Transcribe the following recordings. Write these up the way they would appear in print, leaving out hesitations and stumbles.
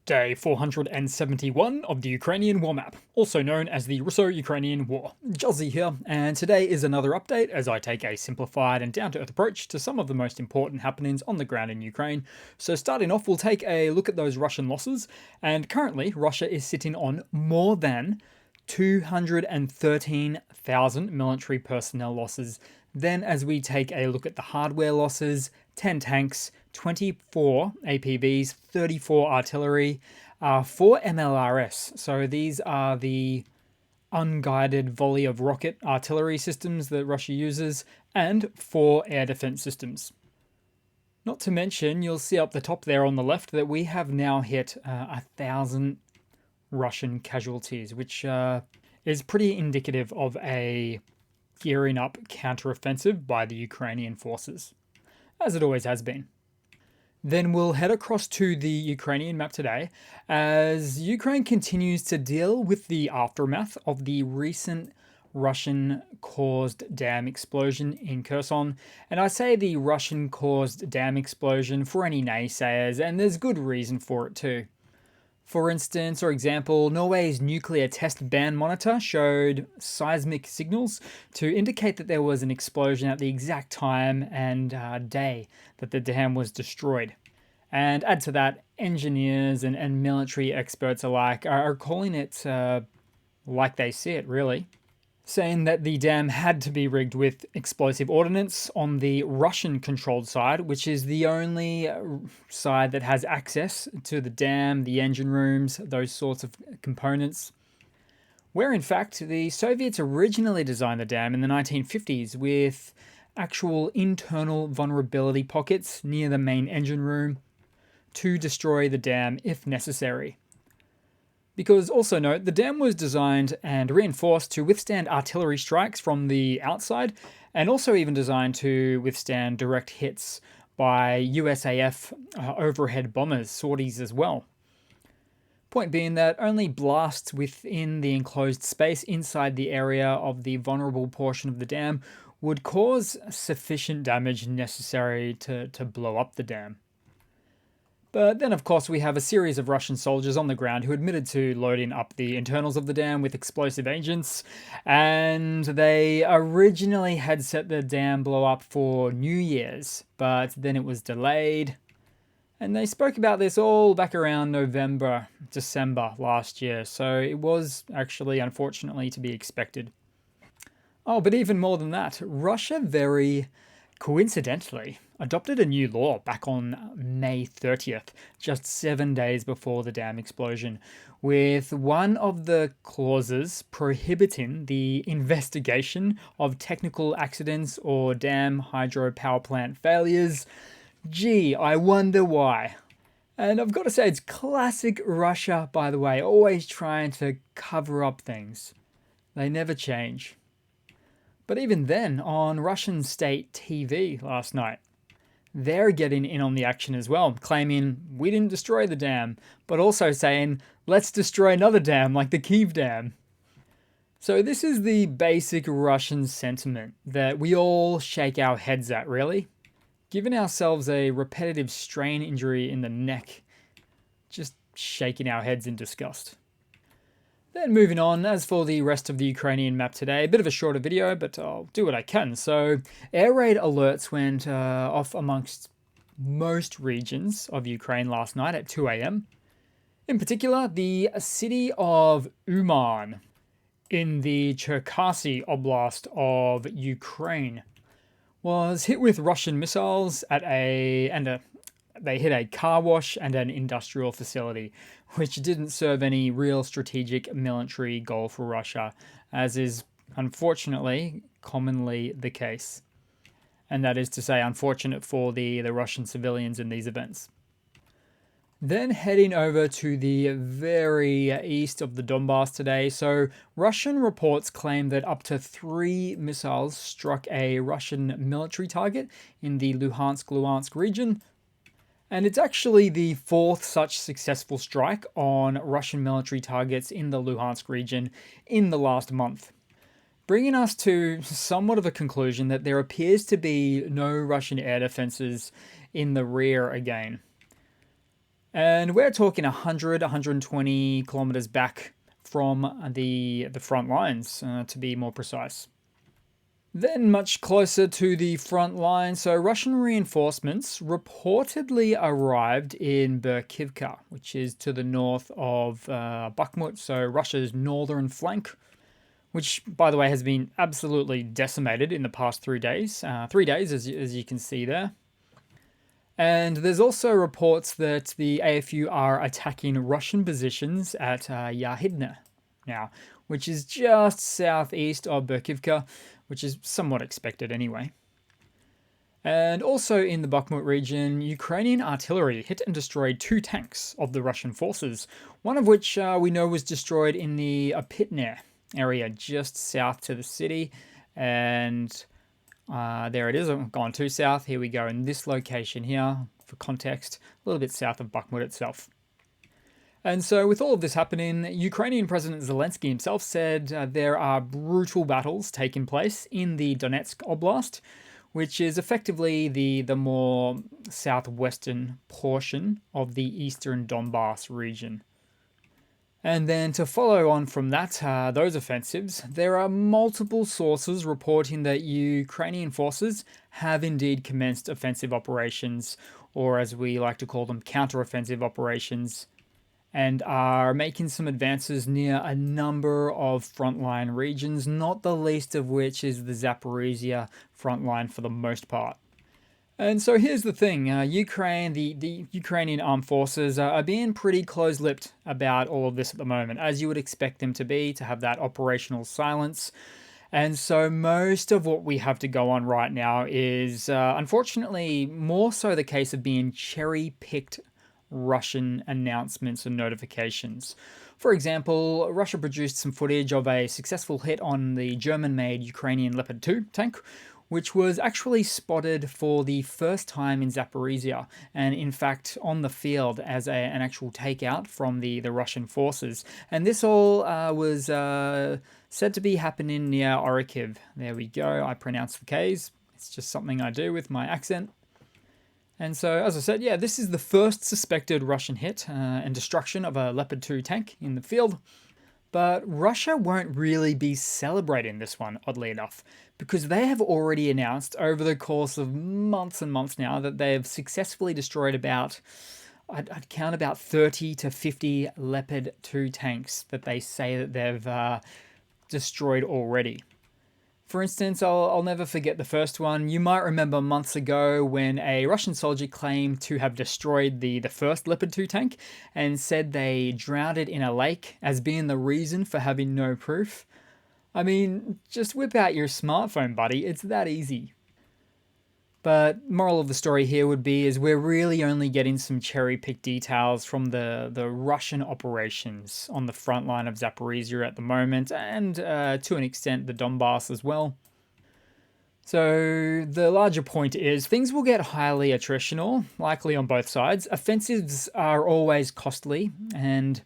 Day 471 of the Ukrainian War Map, also known as the Russo-Ukrainian War. Juzzy here, and today is another update as I take a simplified and down-to-earth approach to some of the most important happenings on the ground in Ukraine. So starting off, we'll take a look at those Russian losses, and currently Russia is sitting on more than 213,000 military personnel losses. Then as we take a look at the hardware losses, 10 tanks, 24 APVs, 34 artillery, 4 MLRS. So these are the unguided volley of rocket artillery systems that Russia uses, and 4 air defense systems. Not to mention, you'll see up the top there on the left that we have now hit 1,000 Russian casualties, which is pretty indicative of a gearing up counteroffensive by the Ukrainian forces, as it always has been. Then we'll head across to the Ukrainian map today as Ukraine continues to deal with the aftermath of the recent Russian-caused dam explosion in Kherson. And I say the Russian-caused dam explosion for any naysayers, and there's good reason for it too. For instance, or example, Norway's nuclear test ban monitor showed seismic signals to indicate that there was an explosion at the exact time and day that the dam was destroyed. And add to that, engineers and military experts alike are calling it like they see it, really, saying that the dam had to be rigged with explosive ordnance on the Russian-controlled side, which is the only side that has access to the dam, the engine rooms, those sorts of components. Where in fact, the Soviets originally designed the dam in the 1950s with actual internal vulnerability pockets near the main engine room to destroy the dam if necessary. Because also note, the dam was designed and reinforced to withstand artillery strikes from the outside, and also even designed to withstand direct hits by USAF overhead bombers, sorties as well. Point being that only blasts within the enclosed space inside the area of the vulnerable portion of the dam would cause sufficient damage necessary to blow up the dam. But then, of course, we have a series of Russian soldiers on the ground who admitted to loading up the internals of the dam with explosive agents, and they originally had set the dam blow up for New Year's, but then it was delayed. And they spoke about this all back around November, December last year, so it was actually, unfortunately, to be expected. Oh, but even more than that, Russia very coincidentally adopted a new law back on May 30th, just 7 days before the dam explosion, with one of the clauses prohibiting the investigation of technical accidents or dam hydropower plant failures. Gee, I wonder why. And I've got to say, it's classic Russia, by the way, always trying to cover up things. They never change. But even then, on Russian state TV last night, they're getting in on the action as well, claiming we didn't destroy the dam, but also saying, let's destroy another dam like the Kyiv dam. So this is the basic Russian sentiment that we all shake our heads at, really. Giving ourselves a repetitive strain injury in the neck, just shaking our heads in disgust. Then moving on, as for the rest of the Ukrainian map today, a bit of a shorter video, but I'll do what I can. So, air raid alerts went off amongst most regions of Ukraine last night at 2 a.m. In particular, the city of Uman in the Cherkasy Oblast of Ukraine was hit with Russian missiles they hit a car wash and an industrial facility, which didn't serve any real strategic military goal for Russia, as is unfortunately commonly the case. And that is to say, unfortunate for the Russian civilians in these events. Then heading over to the very east of the Donbass today. So Russian reports claim that up to 3 missiles struck a Russian military target in the Luhansk region. And it's actually the 4th such successful strike on Russian military targets in the Luhansk region in the last month. Bringing us to somewhat of a conclusion that there appears to be no Russian air defenses in the rear again. And we're talking 100, 120 kilometers back from the front lines, to be more precise. Then, much closer to the front line, so Russian reinforcements reportedly arrived in Berkivka, which is to the north of Bakhmut, so Russia's northern flank, which, by the way, has been absolutely decimated in the past 3 days. 3 days, as you can see there. And there's also reports that the AFU are attacking Russian positions at Yahidne now, which is just southeast of Berkivka, which is somewhat expected anyway. And also in the Bakhmut region, Ukrainian artillery hit and destroyed 2 tanks of the Russian forces, one of which we know was destroyed in the Apitne area just south to the city. And there it is. I've gone too south. Here we go in this location here, for context, a little bit south of Bakhmut itself. And so with all of this happening, Ukrainian President Zelensky himself said there are brutal battles taking place in the Donetsk Oblast, which is effectively the more southwestern portion of the eastern Donbass region. And then to follow on from that, those offensives, there are multiple sources reporting that Ukrainian forces have indeed commenced offensive operations, or as we like to call them, counter-offensive operations, and are making some advances near a number of frontline regions, not the least of which is the Zaporizhia frontline for the most part. And so here's the thing, Ukraine, the Ukrainian armed forces are being pretty close-lipped about all of this at the moment, as you would expect them to be, to have that operational silence. And so most of what we have to go on right now is, unfortunately, more so the case of being cherry-picked Russian announcements and notifications. For example, Russia produced some footage of a successful hit on the German-made Ukrainian Leopard 2 tank, which was actually spotted for the first time in Zaporizhia, and in fact on the field as an actual takeout from the Russian forces. And this all was said to be happening near Orikhiv. There we go, I pronounce the Ks. It's just something I do with my accent. And so, as I said, yeah, this is the first suspected Russian hit and destruction of a Leopard 2 tank in the field. But Russia won't really be celebrating this one, oddly enough, because they have already announced over the course of months and months now that they have successfully destroyed about, I'd count about 30 to 50 Leopard 2 tanks that they say that they've destroyed already. For instance, I'll never forget the first one. You might remember months ago when a Russian soldier claimed to have destroyed the first Leopard 2 tank and said they drowned it in a lake as being the reason for having no proof. I mean, just whip out your smartphone, buddy. It's that easy. But moral of the story here would be is we're really only getting some cherry-picked details from the Russian operations on the front line of Zaporizhia at the moment, and to an extent the Donbass as well. So the larger point is things will get highly attritional, likely on both sides. Offensives are always costly, and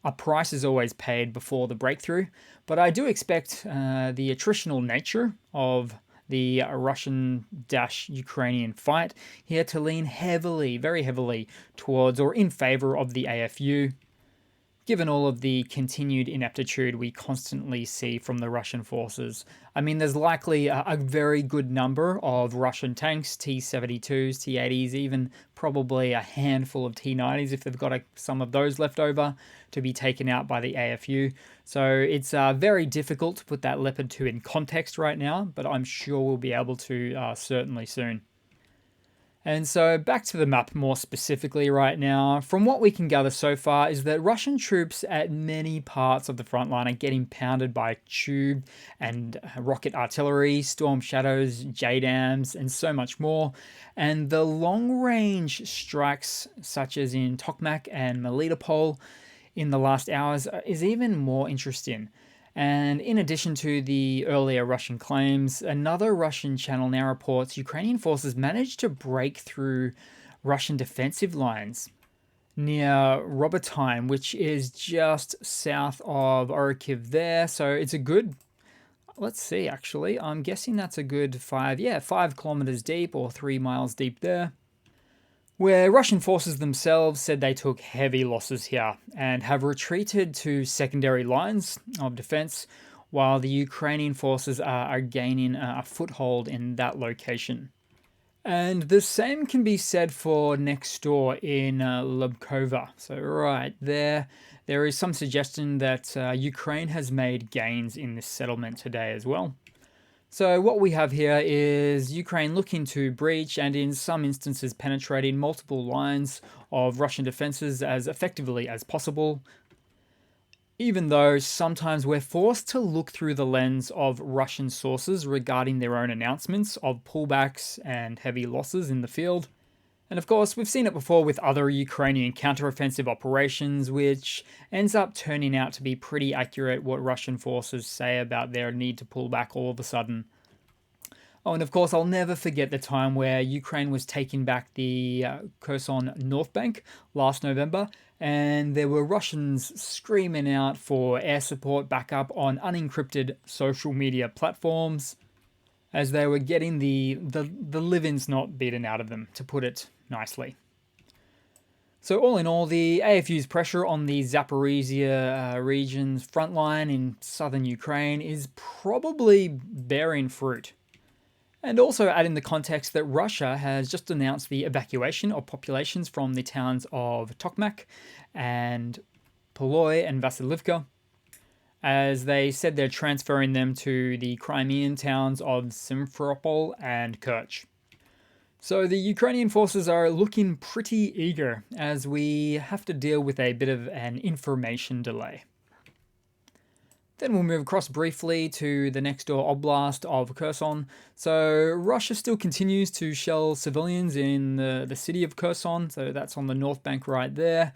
a price is always paid before the breakthrough. But I do expect the attritional nature of the Russian-Ukrainian fight here to lean heavily, very heavily, towards or in favor of the AFU, given all of the continued ineptitude we constantly see from the Russian forces. I mean, there's likely a very good number of Russian tanks, T-72s, T-80s, even probably a handful of T-90s if they've got some of those left over to be taken out by the AFU. So it's very difficult to put that Leopard 2 in context right now, but I'm sure we'll be able to certainly soon. And so back to the map more specifically right now, from what we can gather so far is that Russian troops at many parts of the front line are getting pounded by tube and rocket artillery, storm shadows, JDAMs, and so much more. And the long-range strikes, such as in Tokmak and Melitopol in the last hours, is even more interesting. And in addition to the earlier Russian claims, another Russian channel now reports Ukrainian forces managed to break through Russian defensive lines near Robotyne, which is just south of Orikhiv there. So it's a good, let's see actually, I'm guessing that's a good 5 kilometers deep or 3 miles deep there. where Russian forces themselves said they took heavy losses here and have retreated to secondary lines of defense, while the Ukrainian forces are gaining a foothold in that location. And the same can be said for next door in Lubkova. So right there is some suggestion that Ukraine has made gains in this settlement today as well. So what we have here is Ukraine looking to breach and in some instances penetrating multiple lines of Russian defenses as effectively as possible, even though sometimes we're forced to look through the lens of Russian sources regarding their own announcements of pullbacks and heavy losses in the field. And of course, we've seen it before with other Ukrainian counteroffensive operations, which ends up turning out to be pretty accurate what Russian forces say about their need to pull back all of a sudden. Oh, and of course, I'll never forget the time where Ukraine was taking back the Kherson North Bank last November, and there were Russians screaming out for air support backup on unencrypted social media platforms as they were getting the livings not beaten out of them, to put it nicely. So all in all, the AFU's pressure on the Zaporizhia region's front line in southern Ukraine is probably bearing fruit. And also add in the context that Russia has just announced the evacuation of populations from the towns of Tokmak and Poloy and Vasilivka, as they said they're transferring them to the Crimean towns of Simferopol and Kerch. So the Ukrainian forces are looking pretty eager as we have to deal with a bit of an information delay. Then we'll move across briefly to the next door oblast of Kherson. So Russia still continues to shell civilians in the city of Kherson, so that's on the north bank right there,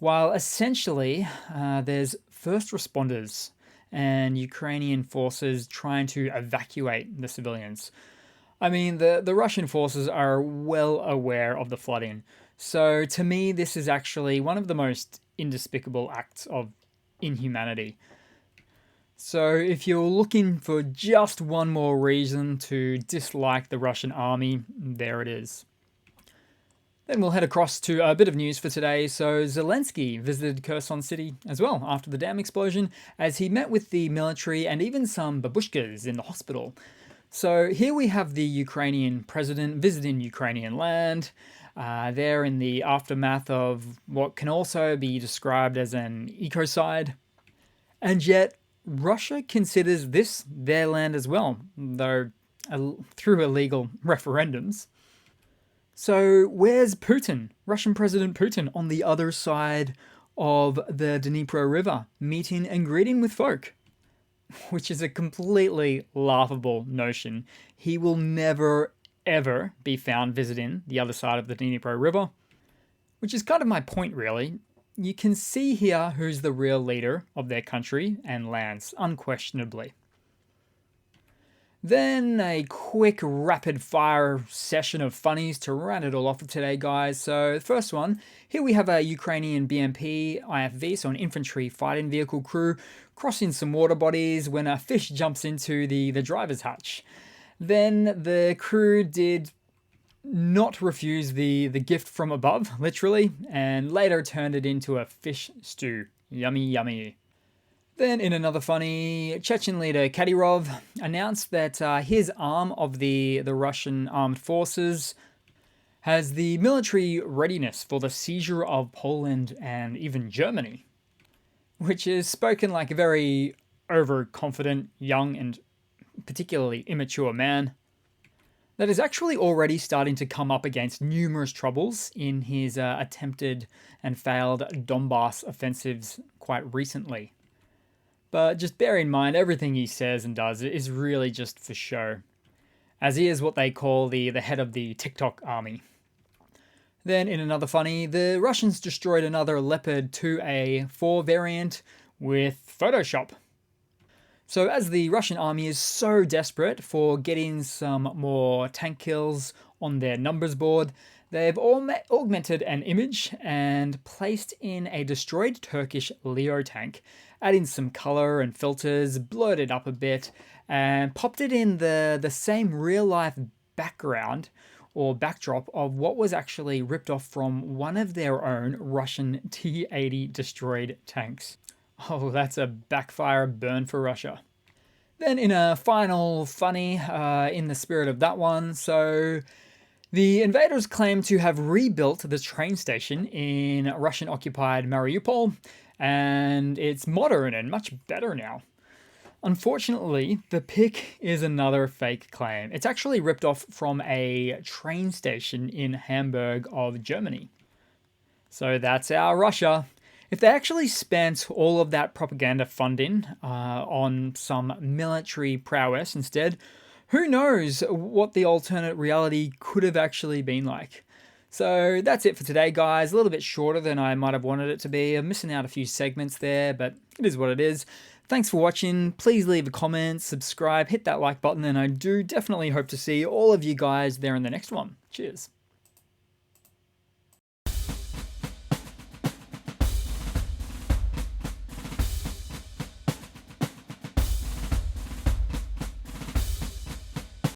while essentially there's first responders and Ukrainian forces trying to evacuate the civilians. I mean, the Russian forces are well aware of the flooding, so to me this is actually one of the most despicable acts of inhumanity. So if you're looking for just one more reason to dislike the Russian army, there it is. Then we'll head across to a bit of news for today. So Zelensky visited Kherson City as well after the dam explosion, as he met with the military and even some babushkas in the hospital. So here we have the Ukrainian president visiting Ukrainian land, there in the aftermath of what can also be described as an ecocide. And yet Russia considers this their land as well, though through illegal referendums. So where's Putin, Russian President Putin, on the other side of the Dnipro River, meeting and greeting with folk? Which is a completely laughable notion. He will never, ever be found visiting the other side of the Dnipro River, which is kind of my point, really. You can see here who's the real leader of their country and lands, unquestionably. Then a quick rapid fire session of funnies to round it all off for today, guys. So the first one, here we have a Ukrainian BMP IFV, so an infantry fighting vehicle crew, crossing some water bodies when a fish jumps into the driver's hatch. Then the crew did not refuse the gift from above, literally, and later turned it into a fish stew. Yummy, yummy. Then, in another funny, Chechen leader Kadyrov announced that his arm of the Russian armed forces has the military readiness for the seizure of Poland and even Germany, which is spoken like a very overconfident, young, and particularly immature man that is actually already starting to come up against numerous troubles in his attempted and failed Donbass offensives quite recently. But just bear in mind, everything he says and does is really just for show, as he is what they call the head of the TikTok army. Then, in another funny, the Russians destroyed another Leopard 2A4 variant with Photoshop. So as the Russian army is so desperate for getting some more tank kills on their numbers board, they've augmented an image and placed in a destroyed Turkish Leo tank, adding some color and filters, blurred it up a bit, and popped it in the same real-life background or backdrop of what was actually ripped off from one of their own Russian T-80 destroyed tanks. Oh, that's a backfire burn for Russia. Then in a final funny, in the spirit of that one, so the invaders claim to have rebuilt the train station in Russian-occupied Mariupol, and it's modern and much better now. Unfortunately, the pic is another fake claim. It's actually ripped off from a train station in Hamburg of Germany. So that's our Russia. If they actually spent all of that propaganda funding on some military prowess instead, who knows what the alternate reality could have actually been like. So that's it for today, guys. A little bit shorter than I might have wanted it to be. I'm missing out a few segments there, but it is what it is. Thanks for watching. Please leave a comment, subscribe, hit that like button, and I do definitely hope to see all of you guys there in the next one. Cheers.